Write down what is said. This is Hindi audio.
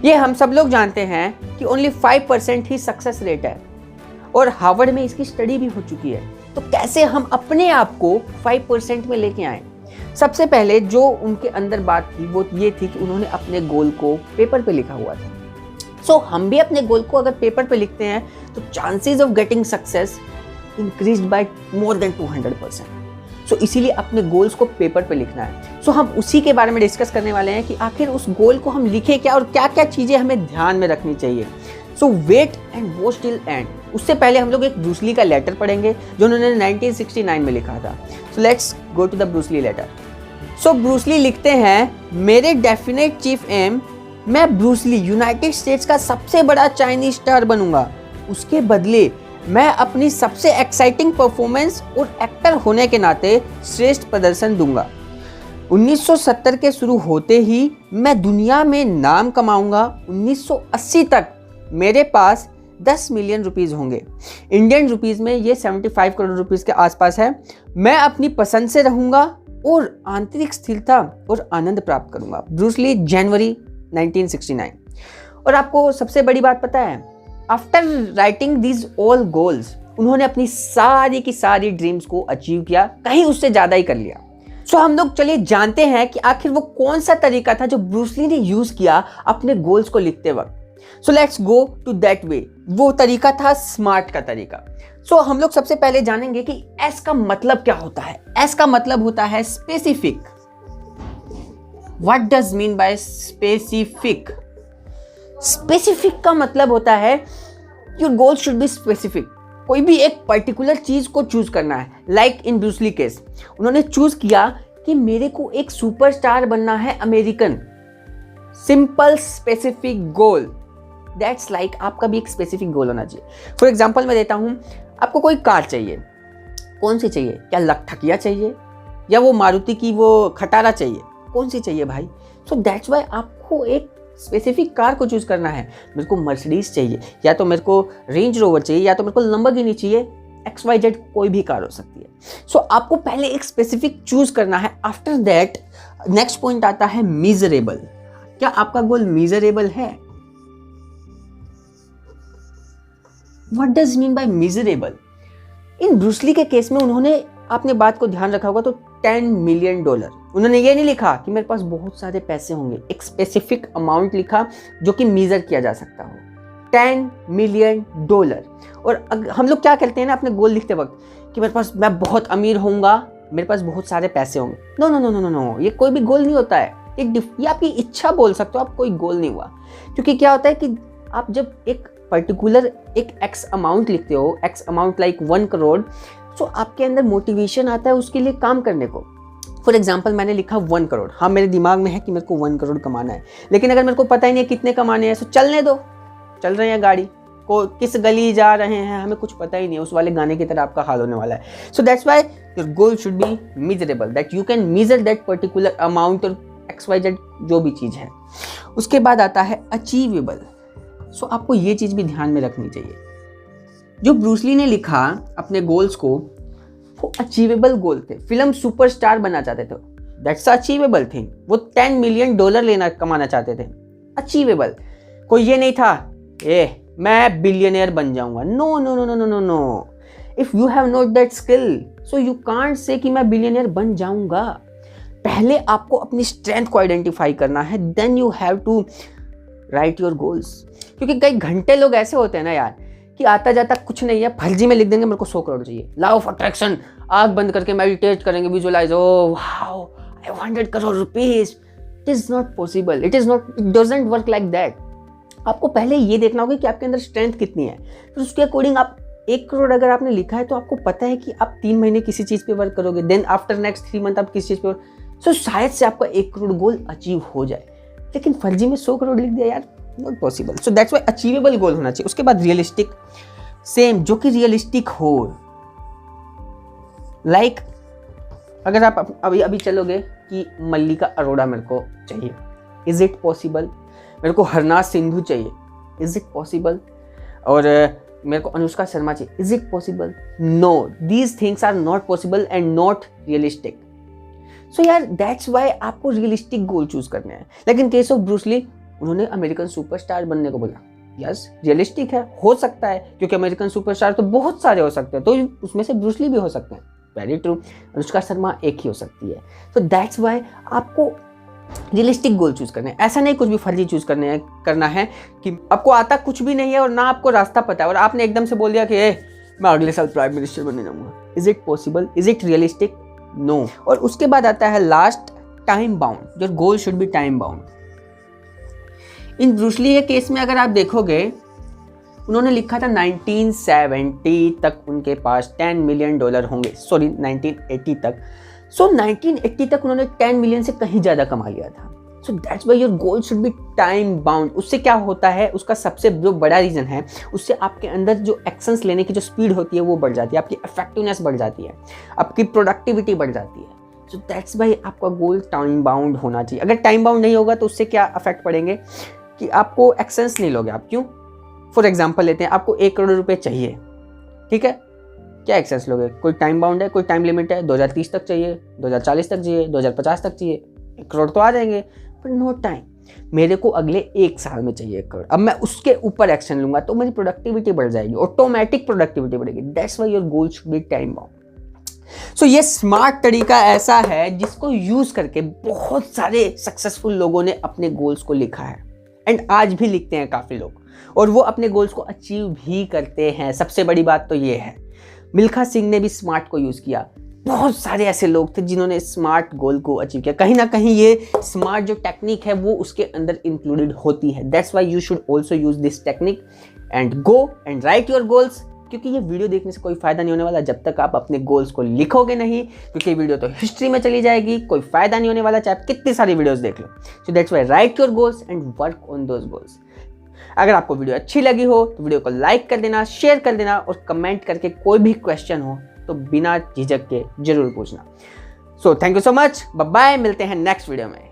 ये हम सब लोग जानते हैं कि ओनली 5% ही सक्सेस रेट है और हार्वर्ड में इसकी स्टडी भी हो चुकी है। तो कैसे हम अपने आप को 5% में लेके आए? सबसे पहले जो उनके अंदर बात थी वो ये थी कि उन्होंने अपने गोल को पेपर पे लिखा हुआ था। सो हम भी अपने गोल को अगर पेपर पे लिखते हैं तो chances of getting success increased by more than 200%। सो इसीलिए अपने गोल्स को पेपर पे लिखना है। सो हम उसी के बारे में डिस्कस करने वाले हैं कि आखिर उस गोल को हम लिखें क्या और क्या क्या चीज़ें हमें ध्यान में रखनी चाहिए। सो वेट एंड वो टिल एंड। उससे पहले हम लोग एक ब्रूस ली का लेटर पढ़ेंगे जो उन्होंने 1969 में लिखा था। So let's go to the Bruce Lee letter. So Bruce Lee लिखते हैं, मेरे डेफिनेट चीफ एम, मैं ब्रूस ली यूनाइटेड स्टेट्स का सबसे बड़ा चाइनीज स्टार बनूंगा। उसके बदले मैं अपनी सबसे एक्साइटिंग परफॉर्मेंस और एक्टर होने के नाते श्रेष्ठ प्रदर्शन दूंगा। 1970 के शुरू होते ही मैं दुनिया में नाम कमाऊंगा। 1980 तक मेरे पास 10 मिलियन रुपीस होंगे। इंडियन रुपीस में ये 75 करोड़ रुपीस के आसपास है। मैं अपनी पसंद से रहूंगा और आंतरिक स्थिरता और आनंद प्राप्त करूंगा। ब्रूस ली, जनवरी 1969। और आपको सबसे बड़ी बात पता है, after writing these all goals उन्होंने अपनी सारी की सारी ड्रीम्स को अचीव किया, कहीं उससे ज़्यादा ही कर लिया। सो हम लोग चलिए जानते हैं कि आखिर वो कौन सा तरीका था जो ब्रूस ली ने यूज़ किया अपने गोल्स को लिखते वक्त। So let's go to that way. वो तरीका था स्मार्ट का तरीका। सो हम लोग सबसे पहले जानेंगे कि एस का मतलब क्या होता है। एस का मतलब होता है specific. What does mean by specific? Specific का मतलब होता है your goal should be specific. कोई भी एक पर्टिकुलर चीज को चूज करना है। Like in Bruce Lee case उन्होंने चूज किया कि मेरे को एक सुपरस्टार बनना है American. Simple specific goal. That's like आपका भी एक स्पेसिफिक गोल होना चाहिए। फॉर एग्जाम्पल मैं देता हूं, आपको कोई कार चाहिए। कौन सी चाहिए? क्या लखठकिया चाहिए या वो मारुति की वो खटारा चाहिए? कौन सी चाहिए भाई? सो दैट्स वाई आपको एक स्पेसिफिक कार को चूज करना है। मेरे को मर्सिडीज चाहिए, या तो मेरे को रेंज रोवर चाहिए, या तो मेरे को लंबोर्गिनी चाहिए। XYZ कोई भी कार हो सकती है। सो आपको पहले एक स्पेसिफिक चूज करना है। आफ्टर दैट नेक्स्ट पॉइंट आता है मीजरेबल। क्या आपका गोल मीजरेबल है? What does mean by measurable? In Bruce Lee के केस में उन्होंने, आपने बात को ध्यान रखा होगा तो $10 मिलियन। उन्होंने ये नहीं लिखा कि मेरे पास बहुत सारे पैसे होंगे। एक स्पेसिफिक अमाउंट लिखा जो कि मेजर किया जा सकता हो। $10 मिलियन। और हम लोग क्या करते हैं ना अपने गोल लिखते वक्त कि मेरे पास, मैं बहुत अमीर होऊंगा, मेरे पास बहुत सारे पैसे होंगे। No no no no no, ये कोई भी गोल नहीं होता है। ये आपकी इच्छा बोल सकते हो, आप कोई गोल नहीं हुआ। क्योंकि क्या होता है कि आप जब एक पर्टिकुलर एक एक्स अमाउंट लिखते हो, एक्स अमाउंट लाइक 1 करोड़, तो आपके अंदर मोटिवेशन आता है उसके लिए काम करने को। फॉर एग्जाम्पल मैंने लिखा 1 करोड़। हाँ, मेरे दिमाग में है कि मेरे को 1 करोड़ कमाना है, लेकिन अगर मेरे को पता ही नहीं है कितने कमाने हैं, तो चलने दो। चल रहे हैं गाड़ी को, किस गली जा रहे हैं हमें कुछ पता ही नहीं है। उस वाले गाने की तरह आपका हाल होने वाला है। So that's why your goal should B measurable, that you can measure that particular amount और XYZ जो भी चीज़ है। उसके बाद आता है अचीवेबल। सो आपको ये चीज़ भी ध्यान में रखनी चाहिए। जो ब्रूस ली ने लिखा अपने गोल्स को, वो अचीवेबल गोल थे। फिल्म सुपरस्टार बनना चाहते थे, दैट्स अचीवेबल थिंग। वो $10 मिलियन कमाना चाहते थे, अचीवेबल। कोई ये नहीं था मैं बिलियनियर बन जाऊंगा। No no no no no no no. If you have not that skill, so you can't say कि मैं बिलियनियर बन जाऊंगा। पहले आपको अपनी स्ट्रेंथ को आइडेंटिफाई करना है, then you have to write your goals. क्योंकि कई घंटे लोग ऐसे होते हैं ना यार कि आता जाता कुछ नहीं है, फर्जी में लिख देंगे मेरे को 100 करोड़ चाहिए, लॉ ऑफ अट्रैक्शन, आंख बंद करके मेडिटेट करेंगे, visualise, oh wow I want 100 crore rupees. It is not possible, it doesn't work like that. आपको पहले ये देखना होगा कि आपके अंदर स्ट्रेंथ कितनी है, फिर उसके अकॉर्डिंग आप 1 करोड़ अगर आपने लिखा है तो आपको पता है कि आप 3 महीने किसी चीज़ पे वर्क करोगे, देन आफ्टर नेक्स्ट 3 मंथ आप किसी चीज़ पे, सो शायद से आपका 1 करोड़ गोल अचीव हो जाए। लेकिन फर्जी में 100 करोड़ लिख दिया यार, not possible. So that's why achievable गोल होना चाहिए। उसके बाद रियलिस्टिक, सेम, जो कि रियलिस्टिक हो। लाइक अगर आप अभी चलोगे कि मल्लिका अरोड़ा मेरे को चाहिए, इज इट पॉसिबल? मेरे को हरनाथ सिंधु चाहिए, इज इट पॉसिबल? और मेरे को अनुष्का शर्मा चाहिए, is it possible? No, these things are not possible and not realistic. So यार दैट्स वाई आपको रियलिस्टिक गोल चूज करने हैं। लेकिन केस ऑफ ब्रूस ली उन्होंने अमेरिकन सुपरस्टार बनने को बोला। यस, रियलिस्टिक है, हो सकता है, क्योंकि अमेरिकन सुपरस्टार तो बहुत सारे हो सकते हैं, तो उसमें से ब्रूस ली भी हो सकते हैं। वेरी ट्रू, अनुष्का शर्मा एक ही हो सकती है। तो दैट्स वाई आपको रियलिस्टिक गोल चूज करना है, ऐसा नहीं कुछ भी फर्जी चूज करना है कि आपको आता कुछ भी नहीं है और ना आपको रास्ता पता है और आपने एकदम से बोल दिया कि मैं अगले साल प्राइम मिनिस्टर बनने जाऊंगा। Is it possible? Is it realistic? No. और उसके बाद आता है last, time bound. Your goal should be time bound. In Bruce Lee के केस में अगर आप देखोगे, उन्होंने लिखा था 1970 तक उनके पास $10 मिलियन होंगे, सॉरी 1980 तक। सो 1980 तक उन्होंने 10 मिलियन से कहीं ज़्यादा कमा लिया था। So that's why your goal should be time bound. उससे क्या होता है, उसका सबसे जो बड़ा रीज़न है, उससे आपके अंदर जो एक्शंस लेने की जो स्पीड होती है वो बढ़ जाती है, आपकी इफेक्टिवनेस बढ़ जाती है, आपकी प्रोडक्टिविटी बढ़ जाती है। सो दैट्स वाई आपका गोल टाइम बाउंड होना चाहिए। अगर टाइम बाउंड नहीं होगा तो उससे क्या इफेक्ट पड़ेंगे कि आपको एक्शंस नहीं लोगे आप। क्यों? फॉर एग्जाम्पल लेते हैं, आपको 1 करोड़ रुपए चाहिए, ठीक है, क्या एक्सेस लोगे? कोई टाइम बाउंड है, कोई टाइम लिमिट है? 2030 तक चाहिए, 2040 तक चाहिए, 2050 तक चाहिए, 1 करोड़ तो आ जाएंगे, पर नो टाइम। मेरे को अगले 1 साल में चाहिए 1 करोड़। अब मैं उसके ऊपर एक्शन लूंगा तो मेरी प्रोडक्टिविटी बढ़ जाएगी, ऑटोमेटिक प्रोडक्टिविटी बढ़ेगी। That's why your goal should be time bound. So ये स्मार्ट तरीका ऐसा है जिसको यूज करके बहुत सारे सक्सेसफुल लोगों ने अपने गोल्स को लिखा है, एंड आज भी लिखते हैं काफी लोग, और वो अपने गोल्स को अचीव भी करते हैं। सबसे बड़ी बात तो ये है, मिल्खा सिंह ने भी स्मार्ट को यूज किया। बहुत सारे ऐसे लोग थे जिन्होंने स्मार्ट गोल को अचीव किया। कहीं ना कहीं ये स्मार्ट जो टेक्निक है वो उसके अंदर इंक्लूडेड होती है। That's why you should also use this technique and go and right your goals. क्योंकि ये वीडियो देखने से कोई फायदा नहीं होने वाला जब तक आप अपने गोल्स को लिखोगे नहीं, क्योंकि वीडियो तो हिस्ट्री में चली जाएगी, कोई फायदा नहीं होने वाला चाहे आप कितनी सारी वीडियोस देख लो। So that's why write your goals and work on those goals. अगर आपको वीडियो अच्छी लगी हो तो वीडियो को लाइक कर देना, शेयर कर देना, और कमेंट करके कोई भी क्वेश्चन हो तो बिना झिझक के जरूर पूछना। So thank you so much, bye bye, मिलते हैं नेक्स्ट वीडियो में।